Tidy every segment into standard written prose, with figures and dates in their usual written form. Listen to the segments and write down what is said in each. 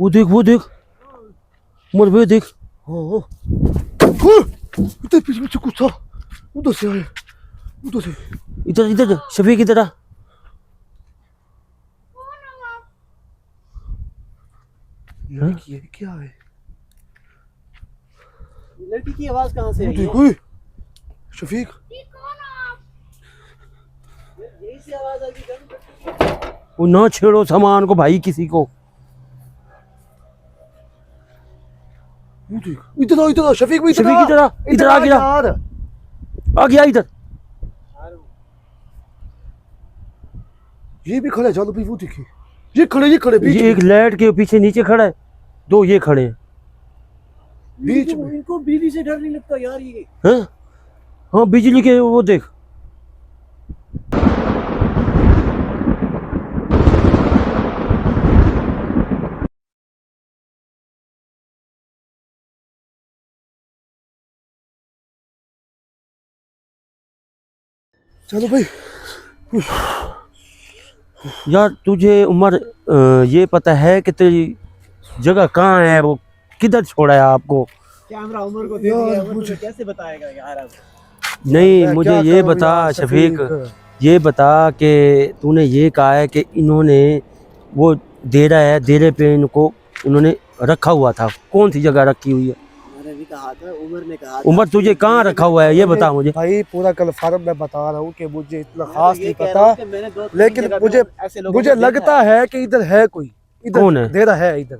वो देख उमर वे देख। हाँ इधर पीछे पीछे कुछ था, उधर से आए, उधर से। इधर इधर शफीक इधर आ। ये क्या है? लड़की की आवाज कहाँ से आई है? देखो शफीक, यही से आवाज आई थी। वो ना छेड़ो सामान को भाई किसी को। इधर आ शफीक भाई, शफीक इधर आ, इधर आ गया, आ गया इधर। ये भी खड़ा है, जानो भाई वो देखिए, ये खड़े बीच ये एक लाइट के पीछे नीचे खड़ा है, दो ये खड़े हैं बीच में। इनको बिजली से डर नहीं लगता यार ये? हैं? हाँ बिजली के वो देख। चलो भाई। यार तुझे उमर ये पता है कि तेरी जगह कहाँ है, वो किधर छोड़ा है आपको? कैमरा उमर को दे दिया, वो मुझे कैसे बताएगा यार अब? नहीं मुझे ये बता शफीक, ये बता कि तूने ये कहा है कि इन्होंने वो डेरा है, डेरे पे इनको उन्होंने रखा हुआ था, कौन सी जगह रखी हुई है? मैंने भी कहा था, उमर ने कहा था। उमर तुझे कहाँ रखा हुआ है ये बता मुझे। भाई पूरा कन्फर्म मैं बता रहा हूँ कि मुझे इतना खास नहीं पता, लेकिन मुझे लगता है कि इधर है कोई। इधर कौन है? डेरा है इधर।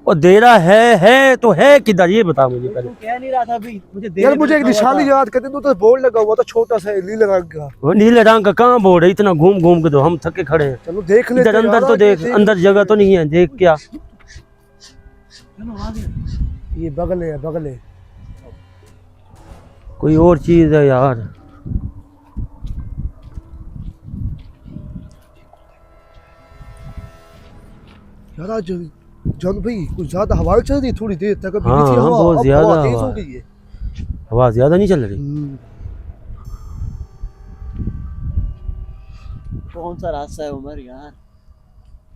और डेरा है तो है किधर ये बता मुझे पहले। कह नहीं रहा था अभी मुझे यार मुझे एक निशानी याद करते, तो बोर्ड लगा हुआ था छोटा सा नीले रंग का। वो नीले रंग का कहाँ बोर्ड है? इतना घूम घूम के तो हम थके खड़े हैं। चलो देख ले इधर अंदर तो देख, अंदर जगह तो नहीं है, देख क्या। ये बगल है, बगल है। कोई और चीज है यार। यार आज जान भाई कुछ ज्यादा हवा चल रही थोड़ी देर तक। अभी हाँ, थी हवा, बहुत अब ज्यादा हवा तेज हवा हो गई है। हवा ज्यादा नहीं चल रही। कौन सा रास्ता है उमर यार?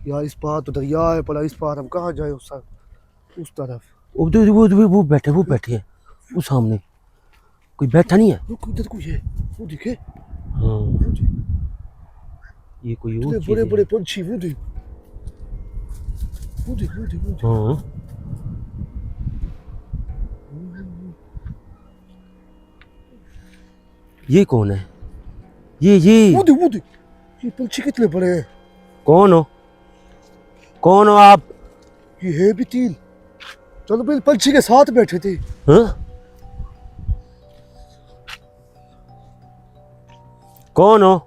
यार इस पार तो दरिया है, पर इस पार हम कहाँ जाए? उस तरफ वो बैठे हैं वो सामने, कोई बैठा नहीं है। उधर कोई है, वो दिखे। हाँ ये कोई और बड़े चीज बड़े है। पंछी, वो देख। हाँ ये कौन है? ये वो देख ये पंछी कितने बड़े हैं। कौन हो आप? ये है भी तीन। चलो भाई पंछी के साथ बैठे थे। हाँ? कौन हो?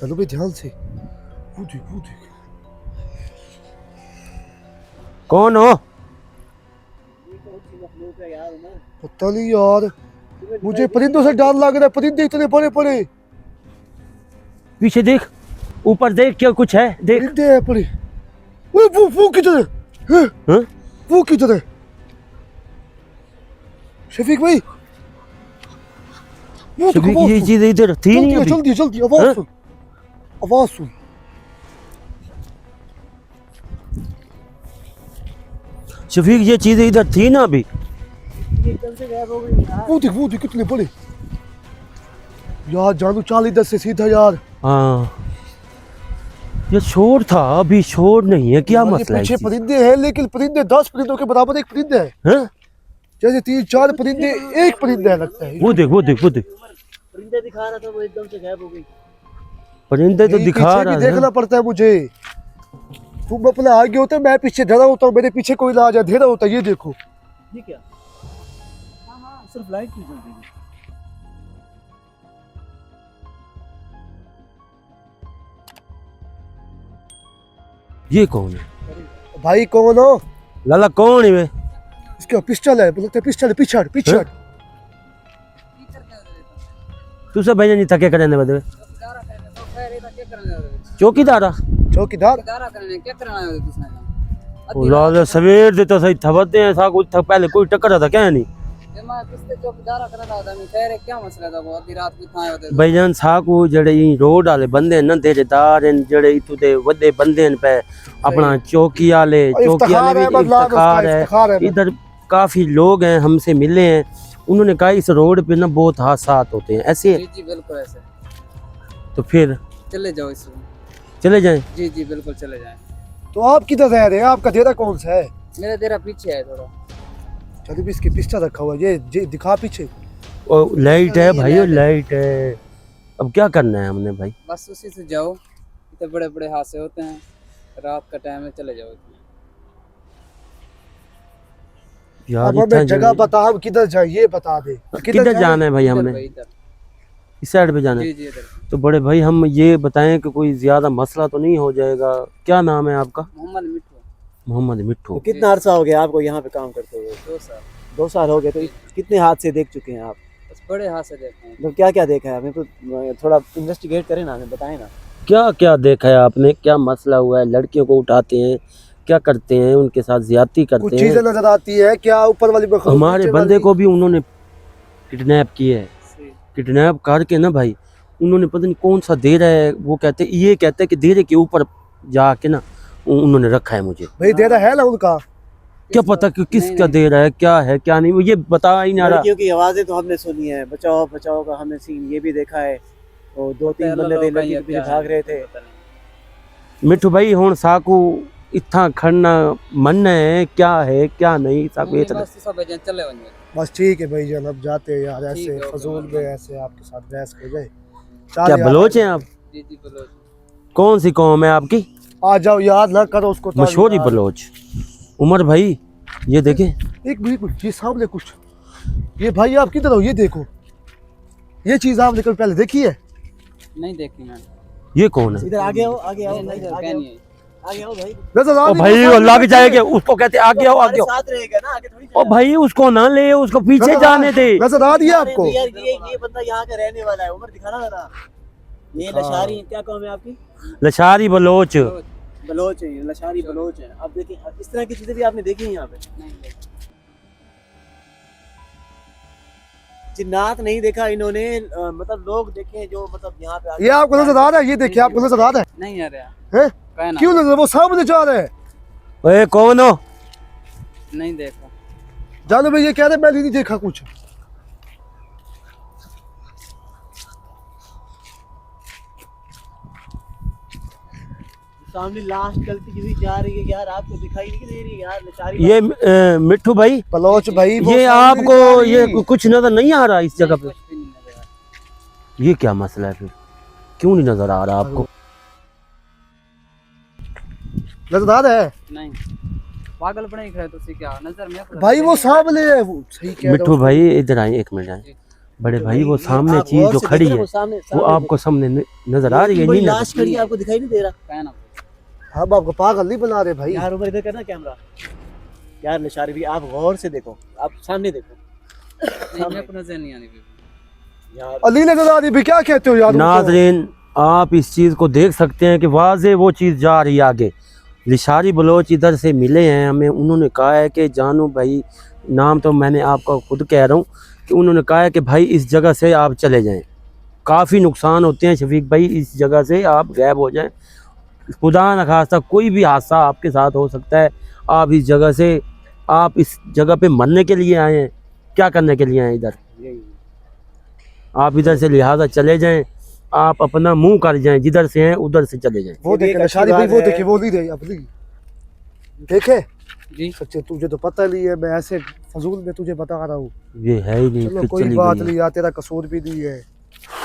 चलो भाई ध्यान से, वो देख कौन हो? पता नहीं यार, मुझे परिंदों से डर लग रहा है। परिंदे इतने बड़े बड़े। पीछे देख, ऊपर देख, क्या कुछ है देख। परिंदे हैं बड़े। वो किधर है? हाँ? वो किधर है? शफीक भाई, वो शफीक ये चीज इधर थी नहीं अभी। जल्दी आवाज सुन, आवाज सुन। शफीक ये चीज इधर थी ना अभी। एकदम से गायब हो गई यार। वो देख कितने बड़े। यार जानू चाल इधर से सीधा यार। हाँ ये शोर था, अभी शोर नहीं है, क्या मसला है? पीछे परिंदे हैं, लेकिन परिंदे 10 परिंदों के बराबर एक परिंदे है। हाँ? जैसे 3-4 परिंदे एक परिंदे है लगता है। वो देख परिंदे दिखा रहा था, वो एकदम से गायब हो गई। परिंदे तो दिखा रहा है। देखना पड़ता है मुझे। तुम अपने आगे होते, मैं पीछे डरा होता हूँ, मेरे पीछे कोई ना आ जाए, अंधेरा होता है। ये देखो, ये क्या? हाँ सिर्फ लाइट क्यों जल रही है? ये कौन है भाई? कौन हो? लाला? कौन है वे? इसके पिस्टल है, बोलते पिस्टल है। पीछे तू सब भैया नहीं थके करने बदे चौकीदार लाला सवेर दे तो सही थबते हैं सा कुछ पहले कोई टक्कर था क्या नहीं? क्या मसला था वो आधी रात को थाए होते भाईजान साकू जड़े रोड वाले बंदे न देरेदार हैं जड़े इतु दे वड्डे बंदे न पे अपना चौकी वाले भी इफ्तिखार है, बदलाव इफ्तिखार उसका है। इफ्तिखार है। इधर काफी लोग हैं हमसे मिले हैं, उन्होंने कहा इस रोड पे ना बहुत हादसा होते हैं ऐसे। जी जी बिल्कुल ऐसे। तो फिर चले जाओ इसमें। चले जाएं। जी जी बिल्कुल चले जाएं। तो आप किधर रह रहे हैं? आपका डेरा कौन सा है? मेरा तेरा पीछे है थोड़ा। चलो भी इसके पिस्टा रखा हुआ है, ये दिखा पीछे। और लाइट है भाई, लाइट है। अब क्या करना है हमने भाई? बस उसी से जाओ, इतने बड़े बड़े हादसे होते हैं, रात का टाइम है, चले जाओ। यार अब हमें जगह बता, हम किधर जाए ये बता दे। किधर जाना है भाई हमने? इस साइड पे जाना है। जी जी इधर। तो बड़े भाई हम ये बताएं कि कोई ज्यादा मसला तो नहीं हो जाएगा। क्या नाम है आपका? मोहम्मद मिट्टू। मोहम्मद मिट्टू। तो कितना अरसा हो गया आपको यहाँ पे काम करते हुए? 2 साल। 2 साल हो गए। तो कितने हादसे देख चुके हैं आप? बस बड़े हादसे देखे हैं। तो क्या क्या देखा है? हमें तो थोड़ा इन्वेस्टिगेट करें ना, हमें बताएं ना। क्या क्या देखा है आपने? क्या मसला हुआ है? लड़कियों को उठाते हैं, क्या करते हैं, उनके साथ ज्यादती कुछ करते चीजें हैं। नजर आती है क्या ऊपर वाली मखलूक हमारे नीचे बंदे वाली? को भी उन्होंने किडनैप किया है। किडनैप करके ना भाई उन्होंने पता नहीं कौन सा दे रहा है, वो कहते हैं कि देरे के ऊपर जाके ना उन्होंने रखा है मुझे। भाई डेरा है ना उनका? क्या पता कि किसका दे रहा है, क्या है क्या नहीं, वो ये बता ही नहीं रहा। लड़कियों की आवाजें तो हमने सुनी है, बचाओ बचाओ का हमने सीन ये भी देखा है। तो 2-3 बंदे थे लड़की के पीछे भाग रहे थे। मिठू भाई हुण साकू इत्था खड़ना मन है क्या है क्या नहीं साकू ये बस सब एजेंट चले वंजे। बस ठीक है भाई जान, अब जाते हैं यार, ठीक ऐसे है, ओके, फजूल ओके। में ऐसे आपके साथ बहस हो जाए। क्या बलोच हैं आप? जी जी बलोच। कौन सी कौम है आपकी? आ जाओ, याद ना करो उसको। मशहूरी बलोच। उमर भाई ये देखें। एक मिनट, ये सामने कुछ, ये भाई आप किधर हो? ये देखो, ये चीज आपने कभी पहले देखी है? नहीं देखी मैंने। ये कौन है? इधर आगे आओ, आगे आओ भाई, नहीं आगे आओ, नहीं है। आगे आओ भाई। नजर आ ओ रही भाई है? वो लग जाएगा, उसको कहते आगे आओ आगे आओ। साथ रहेगा ना, आगे थोड़ी ओ भाई उसको ना ले, उसको पीछे नजर आ- जाने दे। नजर आ रही है आपको? यार ये बंदा यहाँ का रहने वाला है। उमर दिखाना जरा। ये लशारी क्या कौम है आपकी? लशारी बलोच। बलोच है, लशारी बलोच है। अब देखिए इस तरह की चीजें भी आपने देखी हैं यहाँ पे? नहीं देखी। जिन्नात नहीं देखा इन्होंने, मतलब लोग देखे जो मतलब यहाँ पे आके- ये आपको नजर आ रहा है? ये देखिए, आपको नजर आ रहा नहीं आ रहा है? कहना। क्यों नजर? वो सामने जा रहे हैं। ओए कौन हो? नहीं देखा। जानो भाई, ये कह रहे मैंने नहीं देखा कुछ। सामने लाश चलती हुई जा रही है यार, आपको दिखाई नहीं दे रही यार? लशारी ये मिट्ठू भाई बलोच भाई, वो ये सामने आपको जा रही है। ये कुछ नजर नहीं आ रहा इस जगह पे? कुछ भी नहीं नजर आ रहा। ये क्या मसला है फिर? क्यों नहीं नजर आ रहा आपको? नजर आ रहा है नहीं पागल पड़े खड़े तो सी क्या नजर में भाई? वो सामने है, वो सही कह रहे मिट्ठू हो। भाई इधर आए, एक मिनट आए। बड़े भाई वो सामने आप चीज गौर जो से खड़ी देखो ना, है वो सामने वो आपको सामने नजर आ रही है? बड़ी नहीं लाश नजर? खड़ी है, आपको दिखाई नहीं दे रहा? कहना। हम आपको पागल नहीं बना रहे भाई। यार उमर इधर करना कैमरा। यार लशारी भी आप गौर से देखो, आप सामने देखो। नहीं मेरे को नजर नहीं आ रही। यार अली नजर आ रही भी, क्या कहते हो यार उनको? नाज़रीन आप इस चीज़ को देख सकते हैं कि वाज़े वो चीज़ जा रही है आगे। लिशारी बलोच इधर से मिले हैं हमें, उन्होंने कहा है कि जानू भाई, नाम तो मैंने आपका खुद कह रहा हूँ, कि उन्होंने कहा है कि भाई इस जगह से आप चले जाएं, काफ़ी नुकसान होते हैं शफीक भाई, इस जगह से आप गायब हो जाएं। खुदा न खास्ता कोई भी हादसा आपके साथ हो सकता है। आप इस जगह से, आप इस जगह पे मरने के लिए आए हैं, क्या करने के लिए आए हैं इधर? आप इधर से लिहाजा चले जाएं, आप अपना मुंह कर जाएं, जिधर से हैं उधर से चले जाएं। वो देखे नशारी भाई, वो देखे, वो नहीं रही अपनी देखे। जी सच्चे तुझे तो पता नहीं है, मैं ऐसे फजूल में तुझे बता रहा हूँ। ये है ही नहीं, चलो फिर कोई चली बात गई है। नहीं यार, तेरा कसूर भी नहीं है,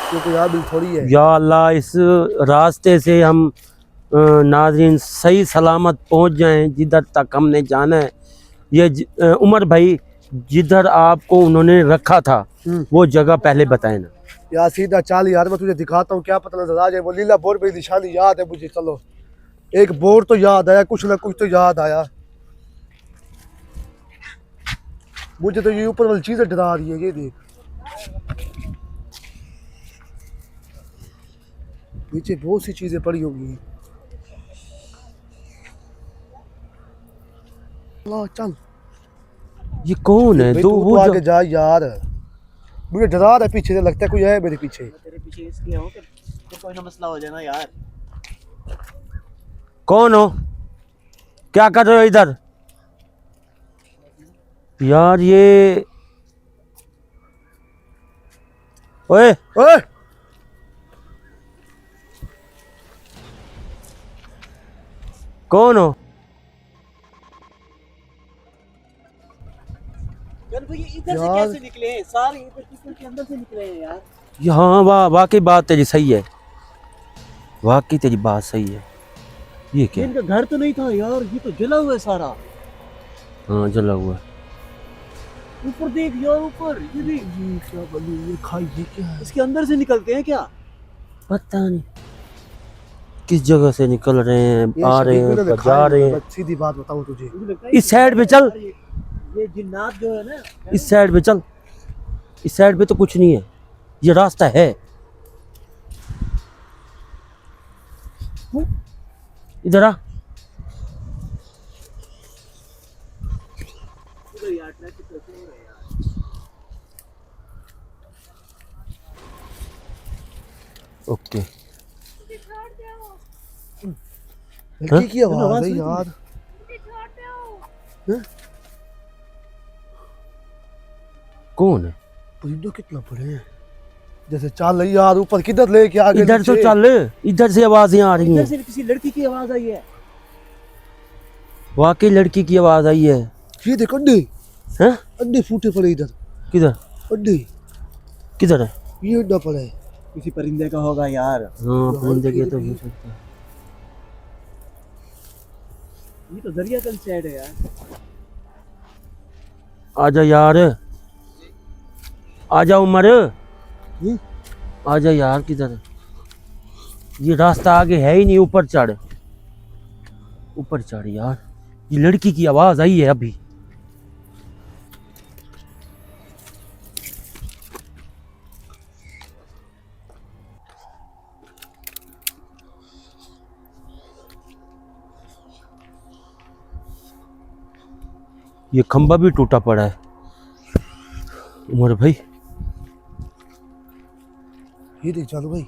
क्योंकि यहाँ बिल थोड़ी है। या अल्लाह इस रास्ते से हम नाज़रीन सही सलामत पहुंच जाएं जिधर तक हमने जाना है। ये उमर भाई जिधर आपको उन्होंने रखा था वो जगह पहले बताएं ना। यार सीधा चाल यार, मैं तुझे दिखाता हूँ, क्या पता नजर आ जाए। वो लीला बोर्ड पे निशानी याद है मुझे। चलो एक बोर्ड तो याद आया, कुछ ना कुछ तो याद आया मुझे। तो ये ऊपर वाली चीजें डरा रही है, ये देख नीचे बहुत सी चीजें पड़ी होंगी। चल ये कौन है? भाई दो तू वो तो जो आगे जा यार, मुझे डरा रहा है पीछे से, लगता है कोई है मेरे पीछे। तेरे पीछे इसलिए हूँ कि फिर कोई ना मसला हो जाए ना यार। कौन हो? क्या कर रहे हो इधर? यार ये ओए ओए कौन हो? यार भाई इधर से यार। कैसे निकले हैं? सारे इधर किचन के अंदर से निकले हैं यार। हाँ वाकई बात तेरी सही है, वाकई तेरी बात सही है। ये क्या? इनका घर तो नहीं था यार, ये तो जला हुआ है सारा। हाँ जला हुआ है। ऊपर देख यार, ऊपर ये देख। ये क्या बलू, ये खाई, ये क्या है? इसके अंदर से निकलते हैं क्या? पता नहीं किस जगह से निकल रहे हैं, ये आ रहे शफीक मैंने हैं, लिखा जा है, रहे हैं। मैं सीधी बात बताऊं तुझे, मुझे लगता है इस साइड पे चल, ये जिन्नात जो है ना, इस साइड पे चल। इस साइड पे तो कुछ नहीं है, ये रास्ता है। इधर आ। यार ट्रैफिक कैसे हो रहा है यार। ओके। लड़की की आवाज आवाज है सुनी यार। कौन है? परिंदों कितना बड़े हैं। जैसे चल यार, ऊपर किधर लेके आगे इधर तो नीचे। चल, इधर से आवाजें आ रही इधर हैं। से किसी लड़की की आवाज आई है। वाकई लड़की की आवाज आई है। ये देख अंडे, हैं? अंडे फूटे पड़े इधर, किधर? अंडे, किधर है? ये अंडा पड़ा है। किसी परिंदे का होगा यार। हाँ परिंदे के तो हो सकता है। ये तो दरिया का साइड है यार। आजा यार, आजा उमर, आजा यार। किधर है? ये रास्ता आगे है ही नहीं, ऊपर चढ़, ऊपर चढ़ यार। ये लड़की की आवाज आई है अभी। ये खंबा भी टूटा पड़ा है उमर भाई। ये देख चालू भाई,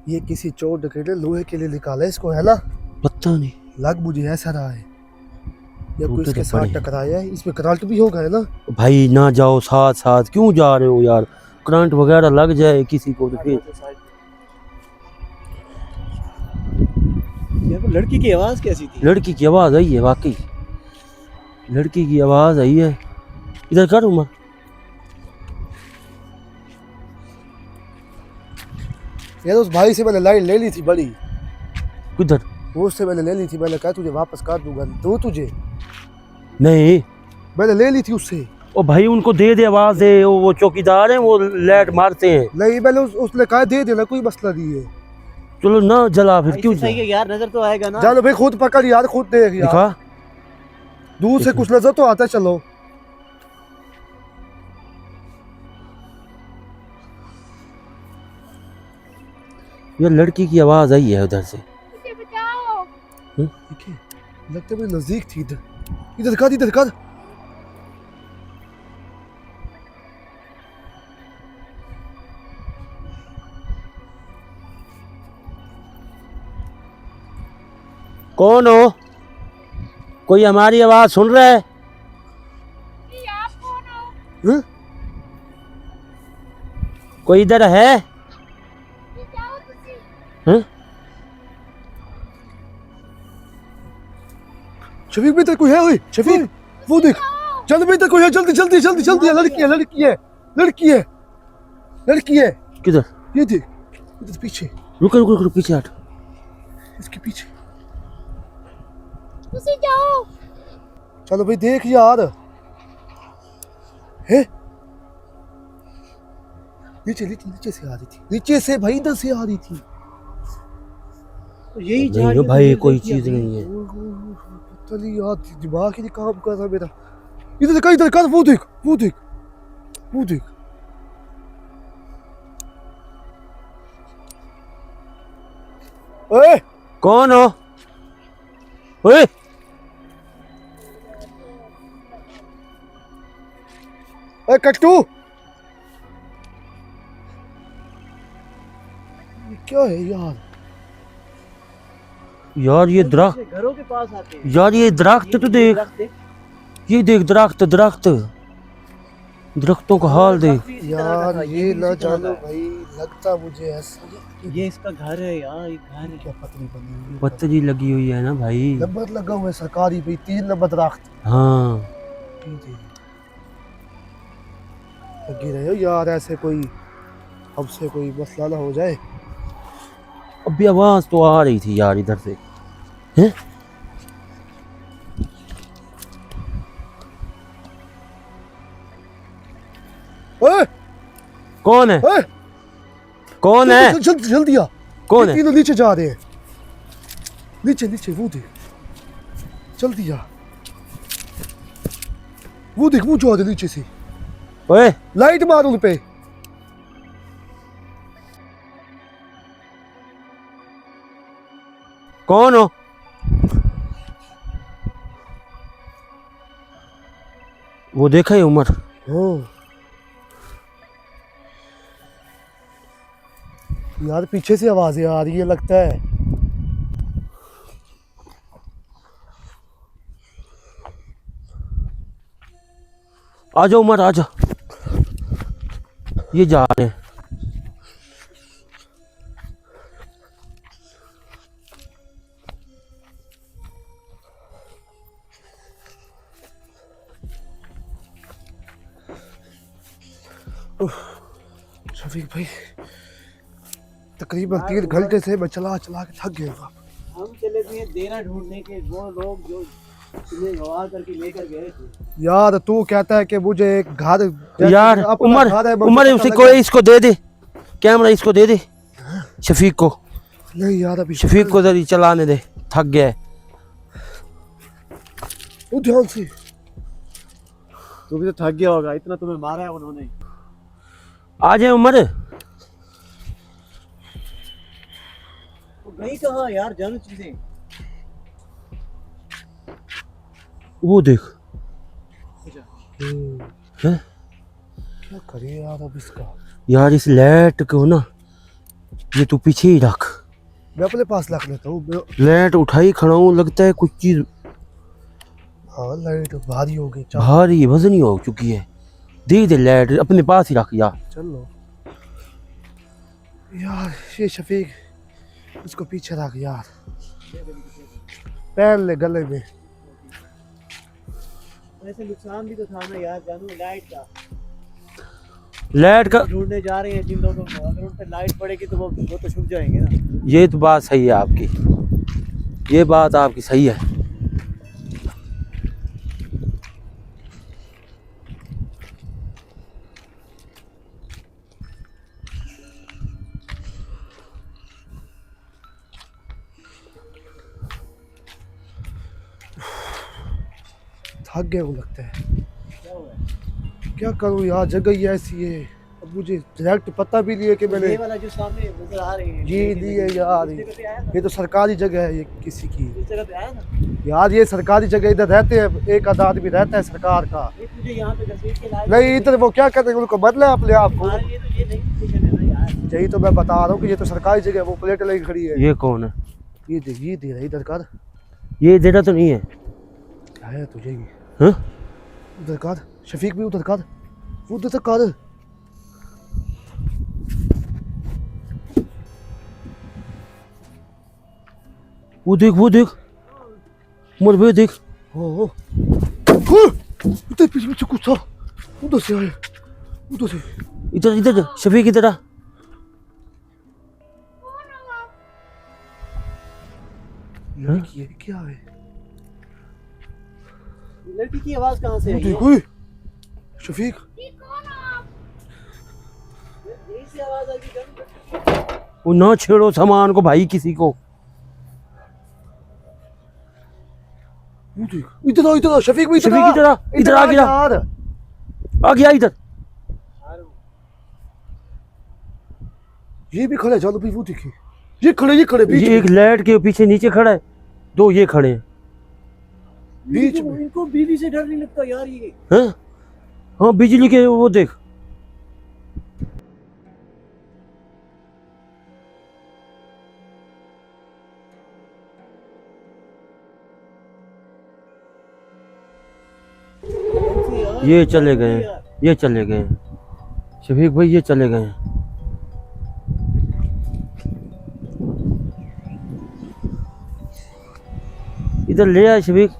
ये किसी चोर डकैत ने लोहे के लिए निकाला है इसको, है ना? पता नहीं, लग मुझे ऐसा रहा है, या कोई टूटे इसके तो साथ पड़े हैं। टकराया है, इसमें करंट भी होगा, है ना? भाई ना जाओ, साथ साथ क्यों जा रहे हो यार? करंट वगैरह लग जाए किसी को तो फिर। यार वो लड़की की आवाज कैसी थी? लड़की की आवाज आई है, वाकई लड़की की आवाज आई है। इधर कर उमर। यार उस भाई से मैंने लाइन ले ली थी बड़ी, किधर? वो उससे मैंने ले ली थी, मैंने कहा तुझे वापस कर दूंगा, दो तुझे, नहीं मैंने ले ली थी उससे। ओ भाई उनको दे दे, आवाज दे। वो चौकीदार हैं, वो लाइट मारते हैं। नहीं मैंने उसने कहा दे देना, कोई मसला नहीं है। चलो ना जला फिर, क्यों सही है यार, नजर तो आएगा ना। चलो भाई खुद पकड़ यार, खुद देख यार, दिखा। दूर से कुछ नजर तो आता है। चलो ये लड़की की आवाज आई है उधर से। मुझे बचाओ। ठीक है, लगता है मेरे नजदीक थी। इधर इधर कर, इधर कर। कौन हो? कोई हमारी आवाज सुन रहा है? ये आप कौन हो? हैं? कोई इधर है? ये जाओ तुसी। हैं? शफीक भी कोई है? ओए शफीक, वो देख, जल्दी भी कोई है, जल्दी जल्दी जल्दी जल्दी। लड़की है, लड़की है, लड़की है, लड़की है। किधर? ये देख, इधर पीछे, रुको रुको रुको, पीछे हट। इसके पीछे। तुसी जाओ। चलो भाई देख यार, है नीचे नीचे नीचे से आ रही थी, नीचे से भाई, इधर से आ रही थी। तो यही नहीं हो भाई, कोई चीज नहीं है। पता नहीं यार, दिमाग ही नहीं काम कर रहा मेरा। इधर कर, इधर कर, वो देख, वो देख, वो देख। ओए कौन हो? ओए अरे कट्टू, ये क्या है यार? यार ये दरख्त, घरों के पास आते हैं। यार ये दरख्त तो देख, दरख्त देख। ये देख दरख्त, दरख्त, दरख्तों का हाल देख। यार ये ना जानो भाई, लगता मुझे ऐसा ये इसका घर है यार, ये घर है। क्या पतली बनी हुई है। पत्थरी लगी हुई है ना भाई। नंबर लगा हुआ है सरकारी भाई, 3 नंबर दरख्त हाँ लगी रहे हो यार, ऐसे कोई हमसे कोई मसला ना हो जाए। अभी आवाज तो आ रही थी यार इधर से। हैं? ओए कौन है? ओए, कौन है? जल्दी जल्दी आ। कौन ये है? तीनों नीचे जा रहे हैं, नीचे नीचे, वो देख, जल्दी आ। वो देख, वो जो आ रहे नीचे से, ओए लाइट मार उन पे। कौन हो? वो देखा है उमर? हाँ यार, पीछे से आवाजें आ रही है लगता है। आजा उमर आजा, ये जा रहे हैं। शफीक भाई, तकरीबन 3 घंटे से मैं चला चला के थक गया हूँ। हम चले गए देना ढूंढने के, वो लोग जो तुम्हें गवाह करके लेकर गए थे। यार तू कहता है कि मुझे एक घर, यार अपना उमर, घर है, मुझे उमर पता उसे लगा। कोई इसको दे दे, कैमरा इसको दे दे, शफीक को। नहीं यार, अभी शफीक को जरा चलाने दे, थक गया है। वो ध्यान से। तू भी तो थक गया होगा, इतना तुम्हें मारा है उन्होंने। आ जाए उमर। नहीं कहा यार, जानो चीजें। वो देख, हैं? क्या करे यार अब इसका। यार इस लाइट को ना, ये तू पीछे ही रख। मैं अपने पास रख लेता हूँ। लाइट उठाई खड़ा हूँ, लगता है कुछ चीज हाँ, लाइट भारी हो गई। चल भारी वजनी हो चुकी है। दे दे लाइट, अपने पास ही रख यार। चलो यार, ये शफीक, इसको पीछे रख यार, पहन ले गले में। वैसे नुकसान भी तो था ना यार जानू, लाइट का। लाइट का, ढूंढने जा रहे हैं जिन लोगों को, अगर उन पे लाइट पड़ेगी तो वो तो छुप जाएंगे ना। ये तो बात सही है आपकी, ये बात आपकी सही है। थक गए वो लगता है। क्या करूँ यार, जगह ही ऐसी है। अब मुझे डायरेक्ट पता भी नहीं है कि मैंने ये वाला जो सामने नजर आ रही है, ये नहीं है यार, इस जगह पे आया ना? ये तो सरकारी जगह है, ये किसी की। इस जगह पे आया ना? यार ये सरकारी जगह, इधर रहते हैं, एक आधा आदमी रहता है सरकार का। ये तुझे यहाँ पे घसीट के लाया। नहीं, इधर वो क्या करते हैं, उनको बदला अपने आप को। हमारे लिए तो ये नहीं पोजीशन है ना यार। यही तो मैं बता रहा हूँ कि ये तो सरकारी जगह है। वो प्लेट लेके खड़ी है। ये कौन है? ये दे रहा है, इधर कर। ये देना तो नहीं है? है तुझे ही। हाँ? उधर कर, शफीक भी उधर कर, वो उधर कर। वो देख, वो देख उमर भाई, देख। हो उधर पीछे कुछ था, उधर से आए, उधर से। इधर इधर शफीक इधर आ। लड़की है क्या है? लड़की की आवाज कहाँ से आई है? देखो शफीक, ये कौन हो आप? यहीं से आवाज आई थी जानू। वो ना छेड़ो सामान को भाई, किसी को। इधर आ शफीक भी, शफीक इधर आ, इधर आ गया। यार। आ गया इधर। ये भी खड़े, चलो भी वो देखिए, ये खड़े बीच ये एक में। लाइट के पीछे नीचे खड़ा है, दो ये खड़े हैं। बीच में। इनको बीवी से डर नहीं लगता यार ये। हाँ? हाँ बिजली के वो देख। ये चले गए, ये चले गए शफीक भाई, ये चले गए। इधर ले आए शफीक।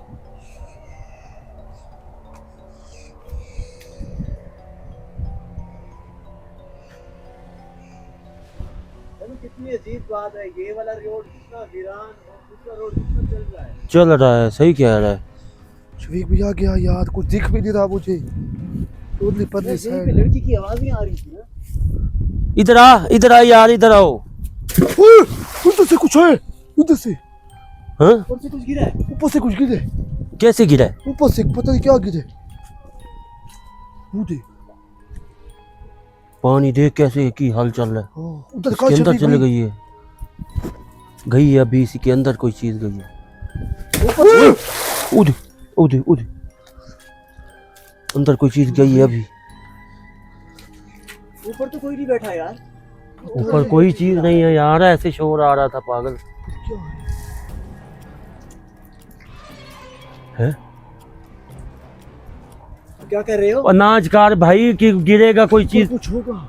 कितनी अजीब बात है, ये वाला रोड कितना वीरान और दूसरा रोड कितना चल रहा है। चल रहा है, सही कह रहा है। शफीक भैया गया यार, कुछ दिख भी नहीं रहा मुझे। उधरली परली यहीं पे साइड लड़की की आवाज़ें आ रही थी ना। इधर आ यार, इधर आओ। उधर से कुछ है, उधर से। हाँ ऊपर से कुछ गिरा है। ऊपर से कुछ गिरे, कैसे गिरा है? ऊपर से पता नहीं क्या गिरे। वो देख, पानी देख कैसे की हाल चल रहा है। हाँ, उधर इसके अंदर चले गई है, गई है अभी, इसी के अंदर कोई चीज गई है। उधर उधर उधर अंदर कोई चीज गई है अभी। ऊपर तो कोई नहीं बैठा यार। ऊपर कोई चीज नहीं है यार, ऐसे शोर आ रहा था पागल। है क्या कर रहे हो? अनाज कार भाई कि गिरेगा कोई चीज। कुछ होगा।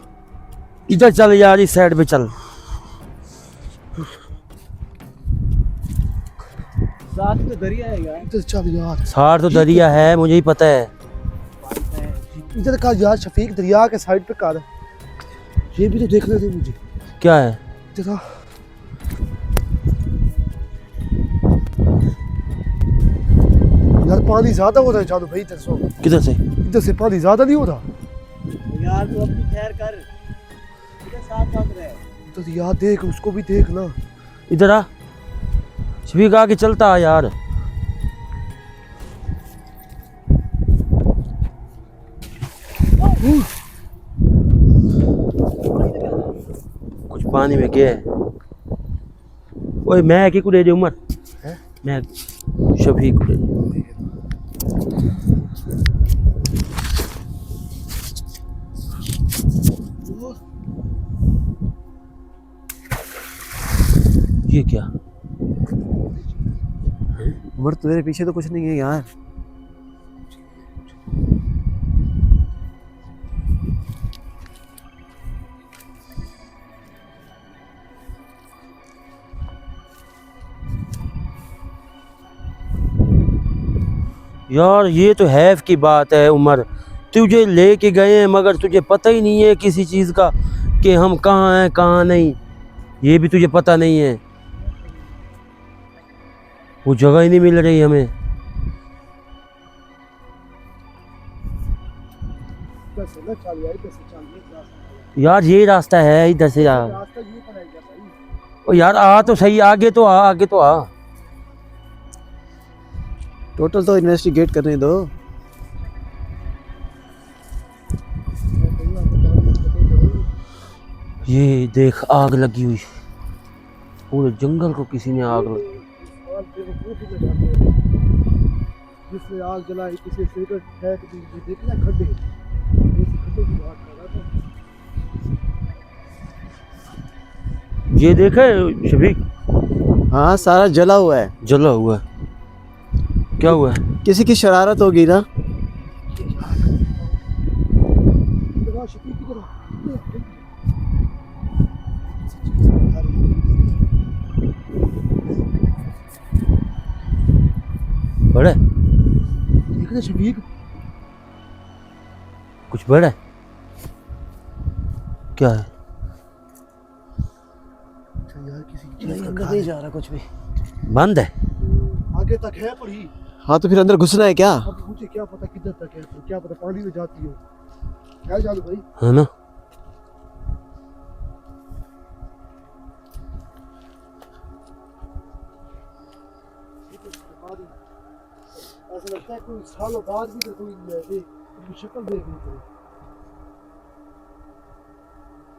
इधर चल यार, इस साइड पे चल। साथ में दरिया है यार। इधर चल यार, सार तो दरिया है, मुझे ही पता है। इधर का यार शफीक, दरिया के साइड पे कार है। ये भी तो देखने दे मुझे। क्या है? जरा यार, पानी ज्यादा हो रहा है जादू भाई इधर से। किधर से? इधर से पानी ज्यादा नहीं हो रहा यार तू अपनी खैर कर, इधर साथ साथ रहे। इधर यार देख, उसको भी देख ना। इधर आ शफीक, आगे चलता आ यार। कुछ पानी में गया है। ओए मैं की कुड़े दे उमर है? मैं शफीक कुड़े ये क्या? उमर तेरे पीछे तो कुछ नहीं है यार। यार ये तो हैफ की बात है उमर, तुझे लेके गए हैं मगर तुझे पता ही नहीं है किसी चीज़ का कि हम कहाँ हैं कहाँ नहीं। ये भी तुझे पता नहीं है, वो जगह ही नहीं मिल रही हमें। इधर से ना चल यार, इधर से चल, ये रास्ता है। यार ये रास्ता है, इधर से यार। रास्ता ये पड़ेगा भाई। ओ यार आ तो सही, आगे तो आ, आगे तो आ। टोटल तो इन्वेस्टिगेट करने दो। ये देख आग लगी हुई, पूरे जंगल को किसी ने आग लगी। जिसने आग जलाई, किसी सिगरेट फेंक दी, ये देखना खड्डे, ऐसे खड्डे की बात कर रहा था। ये देखा है शफीक? हाँ सारा जला हुआ है। जला हुआ है। क्या हुआ है? किसी की शरारत होगी ना। इधर आ, शफीक इधर आ। बड़ा है? देख रहे शफीक, कुछ बड़ा है? क्या है? यार किसी चीज नहीं का अंदर घर नहीं है। जा रहा कुछ भी। बंद है? आगे तक है पड़ी। हाँ तो फिर अंदर घुसना है क्या? अब मुझे क्या पता किधर तक है, तो क्या पता पानी में जाती हो। क्या जादू भाई? है ना? ऐसा लगता है कोई सालों बाद भी तो कोई शक्ल देख ली।